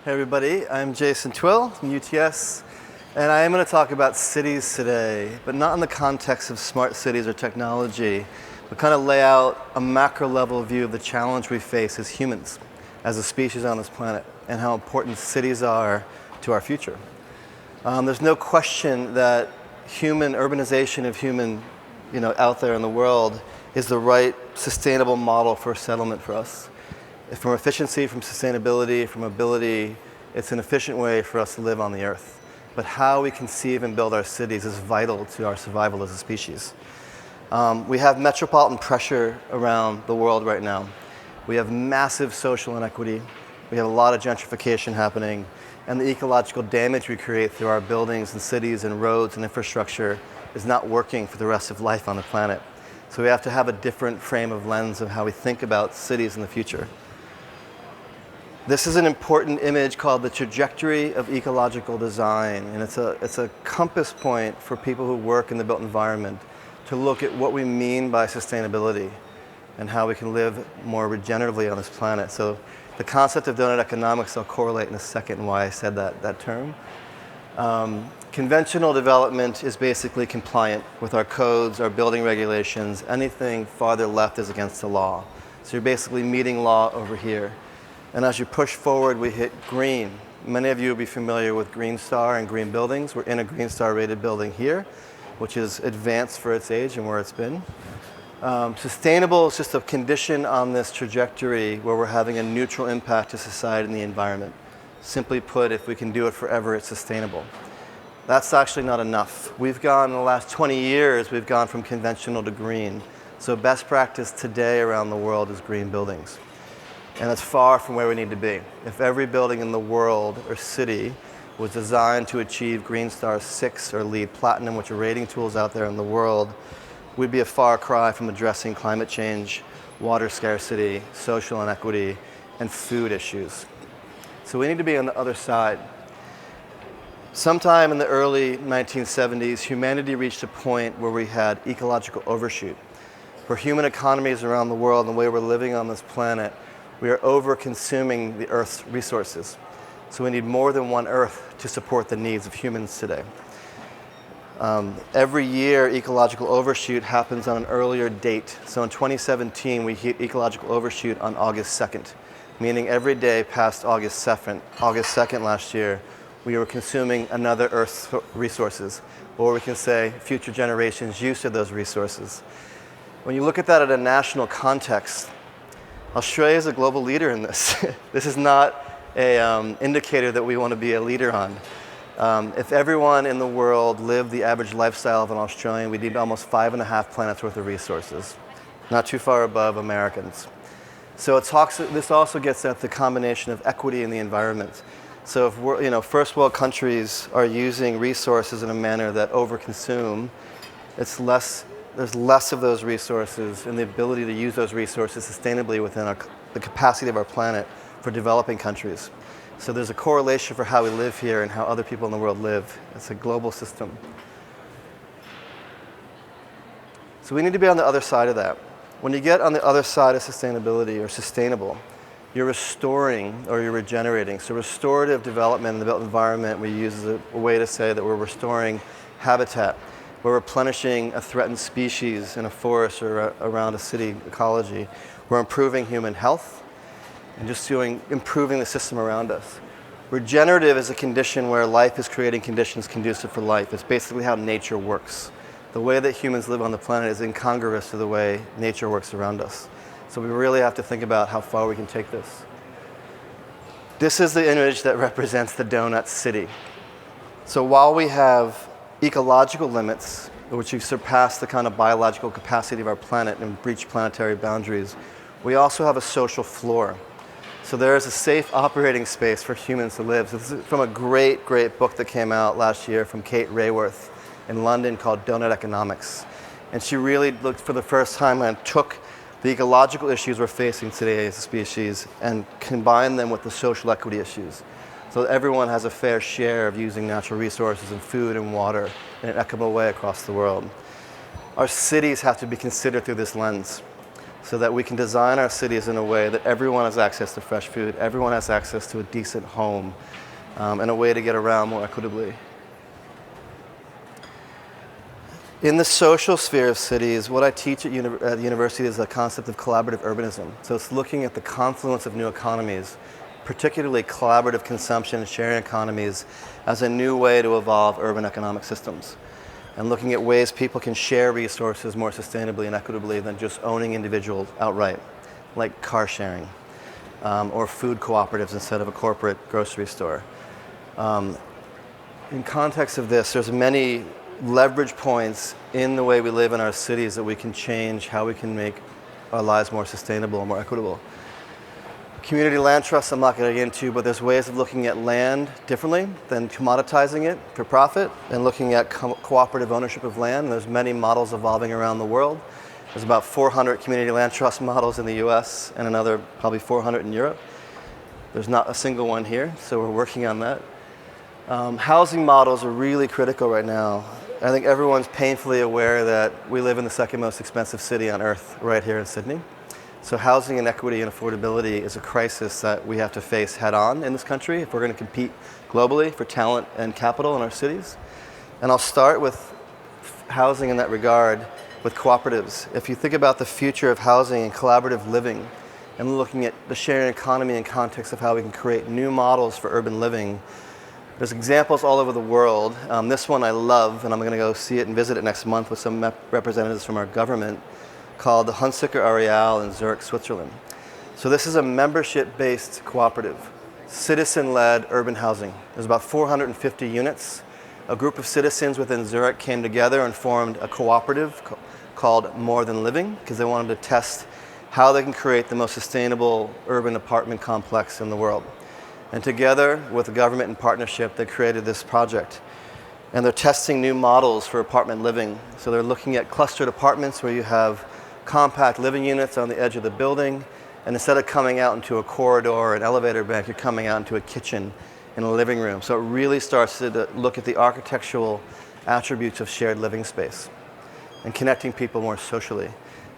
Hey everybody, I'm Jason Twill from UTS, and I am going to talk about cities today, but not in the context of smart cities or technology, but kind of lay out a macro level view of the challenge we face as humans, as a species on this planet, and how important cities are to our future. There's no question that urbanization of human, out there in the world is the right sustainable model for settlement for us. From efficiency, from sustainability, from mobility, it's an efficient way for us to live on the Earth. But how we conceive and build our cities is vital to our survival as a species. We have metropolitan pressure around the world right now. We have massive social inequity. We have a lot of gentrification happening. And the ecological damage we create through our buildings and cities and roads and infrastructure is not working for the rest of life on the planet. So we have to have a different frame of lens of how we think about cities in the future. This is an important image called the trajectory of ecological design, and it's a compass point for people who work in the built environment to look at what we mean by sustainability and how we can live more regeneratively on this planet. So the concept of doughnut economics, I'll correlate in a second why I said that term. Conventional development is basically compliant with our codes, our building regulations. Anything farther left is against the law. So you're basically meeting law over here. And as you push forward, we hit green. Many of you will be familiar with Green Star and green buildings. We're in a Green Star rated building here, which is advanced for its age and where it's been. Sustainable is just a condition on this trajectory where we're having a neutral impact to society and the environment. Simply put, if we can do it forever, it's sustainable. That's actually not enough. In the last 20 years, we've gone from conventional to green. So best practice today around the world is green buildings. And it's far from where we need to be. If every building in the world or city was designed to achieve Green Star 6 or LEED Platinum, which are rating tools out there in the world, we'd be a far cry from addressing climate change, water scarcity, social inequity, and food issues. So we need to be on the other side. Sometime in the early 1970s, humanity reached a point where we had ecological overshoot. For human economies around the world and the way we're living on this planet, we are over-consuming the Earth's resources. So we need more than one Earth to support the needs of humans today. Every year, ecological overshoot happens on an earlier date. So in 2017, we hit ecological overshoot on August 2nd, meaning every day past August 2nd last year, we were consuming another Earth's resources, or we can say future generations' use of those resources. When you look at that at a national context, Australia is a global leader in this. This is not an indicator that we want to be a leader on. If everyone in the world lived the average lifestyle of an Australian, we'd need almost 5.5 planets worth of resources, not too far above Americans. So this also gets at the combination of equity in the environment. So if first world countries are using resources in a manner that overconsume, there's less of those resources and the ability to use those resources sustainably within the capacity of our planet for developing countries. So there's a correlation for how we live here and how other people in the world live. It's a global system. So we need to be on the other side of that. When you get on the other side of sustainability or sustainable, you're restoring or you're regenerating. So restorative development in the built environment we use as a way to say that we're restoring habitat. We're replenishing a threatened species in a forest or around a city ecology. We're improving human health and just improving the system around us. Regenerative is a condition where life is creating conditions conducive for life. It's basically how nature works. The way that humans live on the planet is incongruous to the way nature works around us. So we really have to think about how far we can take this. This is the image that represents the donut city. So while we have ecological limits, which have surpassed the kind of biological capacity of our planet and breach planetary boundaries, we also have a social floor. So there is a safe operating space for humans to live. So this is from a great book that came out last year from Kate Raworth in London called Doughnut Economics. And she really looked for the first time and took the ecological issues we're facing today as a species and combined them with the social equity issues. So that everyone has a fair share of using natural resources and food and water in an equitable way across the world. Our cities have to be considered through this lens. so that we can design our cities in a way that everyone has access to fresh food, everyone has access to a decent home, and a way to get around more equitably. In the social sphere of cities, what I teach at the university is the concept of collaborative urbanism. So it's looking at the confluence of new economies, particularly collaborative consumption and sharing economies, as a new way to evolve urban economic systems. And looking at ways people can share resources more sustainably and equitably than just owning individuals outright, like car sharing, or food cooperatives instead of a corporate grocery store. In context of this, there's many leverage points in the way we live in our cities that we can change how we can make our lives more sustainable and more equitable. Community land trusts I'm not getting into, but there's ways of looking at land differently than commoditizing it for profit and looking at cooperative ownership of land. And there's many models evolving around the world. There's about 400 community land trust models in the US and another probably 400 in Europe. There's not a single one here, so we're working on that. Housing models are really critical right now. I think everyone's painfully aware that we live in the second most expensive city on earth right here in Sydney. So housing inequity and affordability is a crisis that we have to face head on in this country if we're going to compete globally for talent and capital in our cities. And I'll start with housing in that regard with cooperatives. If you think about the future of housing and collaborative living and looking at the sharing economy in context of how we can create new models for urban living, there's examples all over the world. This one I love, and I'm going to go see it and visit it next month with some representatives from our government, called the Hunziker Areal in Zurich, Switzerland. So this is a membership-based cooperative, citizen-led urban housing. There's about 450 units. A group of citizens within Zurich came together and formed a cooperative called More Than Living because they wanted to test how they can create the most sustainable urban apartment complex in the world. And together with the government in partnership, they created this project. And they're testing new models for apartment living. So they're looking at clustered apartments where you have compact living units on the edge of the building. And instead of coming out into a corridor or an elevator bank, you're coming out into a kitchen in a living room. So it really starts to look at the architectural attributes of shared living space and connecting people more socially.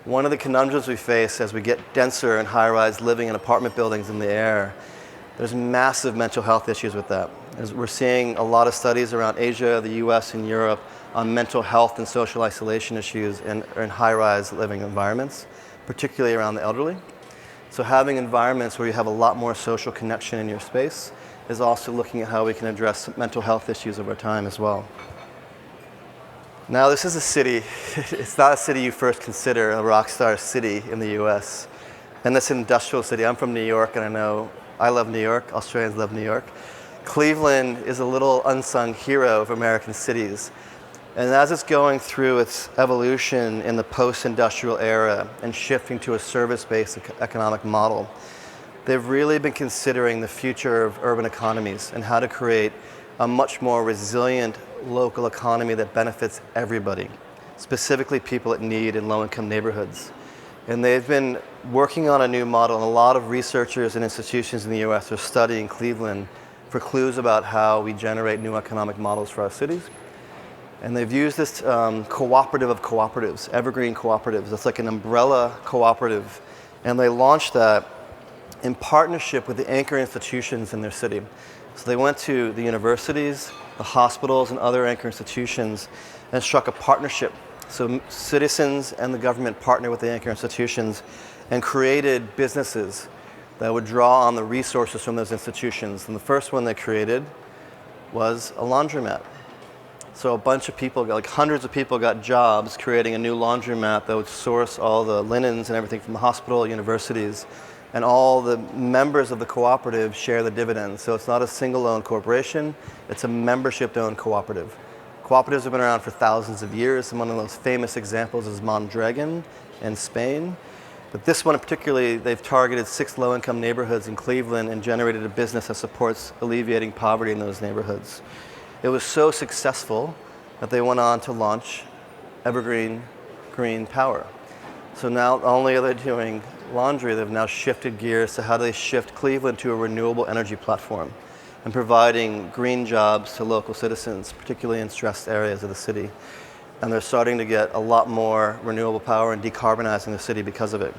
One of the conundrums we face as we get denser and high-rise living in apartment buildings in the air, there's massive mental health issues with that. As we're seeing a lot of studies around Asia, the US, and Europe on mental health and social isolation issues in high-rise living environments, particularly around the elderly. So having environments where you have a lot more social connection in your space is also looking at how we can address mental health issues over time as well. Now this is a city, it's not a city you first consider a rock star city in the US. And it's an industrial city. I'm from New York, and I love New York. Australians love New York. Cleveland is a little unsung hero of American cities. And as it's going through its evolution in the post-industrial era and shifting to a service-based economic model, they've really been considering the future of urban economies and how to create a much more resilient local economy that benefits everybody, specifically people in need in low-income neighborhoods. And they've been working on a new model, and a lot of researchers and institutions in the US are studying Cleveland for clues about how we generate new economic models for our cities. And they've used this cooperative of cooperatives, evergreen cooperatives. It's like an umbrella cooperative. And they launched that in partnership with the anchor institutions in their city. So they went to the universities, the hospitals, and other anchor institutions and struck a partnership. So citizens and the government partner with the anchor institutions and created businesses that would draw on the resources from those institutions. And the first one they created was a laundromat. So a bunch of people, like hundreds of people, got jobs creating a new laundromat that would source all the linens and everything from the hospital, universities, and all the members of the cooperative share the dividends. So it's not a single-owned corporation, it's a membership-owned cooperative. Cooperatives have been around for thousands of years, and one of the most famous examples is Mondragon in Spain. But this one particularly, they've targeted 6 low-income neighborhoods in Cleveland and generated a business that supports alleviating poverty in those neighborhoods. It was so successful that they went on to launch Evergreen Green Power. So now not only are they doing laundry, they've now shifted gears to how do they shift Cleveland to a renewable energy platform and providing green jobs to local citizens, particularly in stressed areas of the city. And they're starting to get a lot more renewable power and decarbonizing the city because of it.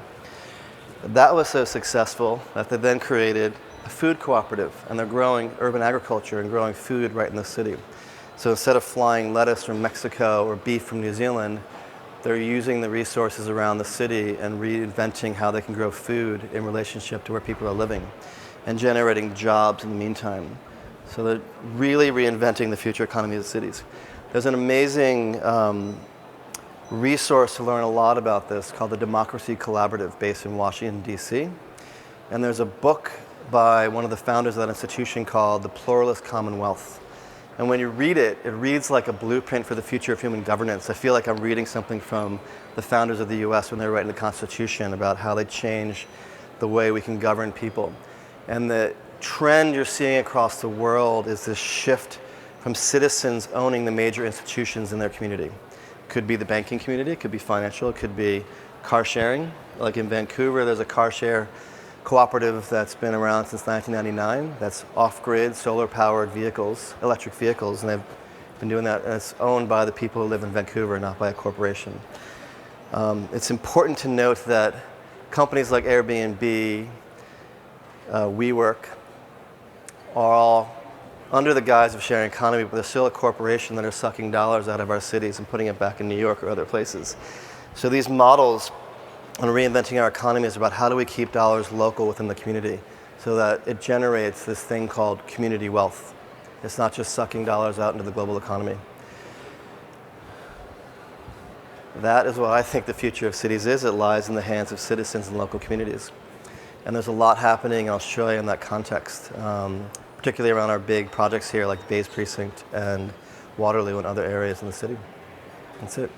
That was so successful that they then created a food cooperative, and they're growing urban agriculture and growing food right in the city. So instead of flying lettuce from Mexico or beef from New Zealand, they're using the resources around the city and reinventing how they can grow food in relationship to where people are living and generating jobs in the meantime. So they're really reinventing the future economy of the cities. There's an amazing resource to learn a lot about this called the Democracy Collaborative based in Washington, D.C. And there's a book by one of the founders of that institution called The Pluralist Commonwealth. And when you read it, it reads like a blueprint for the future of human governance. I feel like I'm reading something from the founders of the US when they were writing the Constitution about how they change the way we can govern people. And the trend you're seeing across the world is this shift from citizens owning the major institutions in their community. Could be the banking community, it could be financial, it could be car sharing. Like in Vancouver, there's a car share cooperative that's been around since 1999 that's off-grid, solar-powered vehicles, electric vehicles, and they've been doing that, and it's owned by the people who live in Vancouver, not by a corporation. It's important to note that companies like Airbnb, WeWork, are all under the guise of sharing economy, but they're still a corporation that are sucking dollars out of our cities and putting it back in New York or other places. So these models on reinventing our economy is about how do we keep dollars local within the community so that it generates this thing called community wealth. It's not just sucking dollars out into the global economy. That is what I think the future of cities is. It lies in the hands of citizens and local communities. And there's a lot happening in Australia in that context, particularly around our big projects here like the Bays Precinct and Waterloo and other areas in the city. That's it.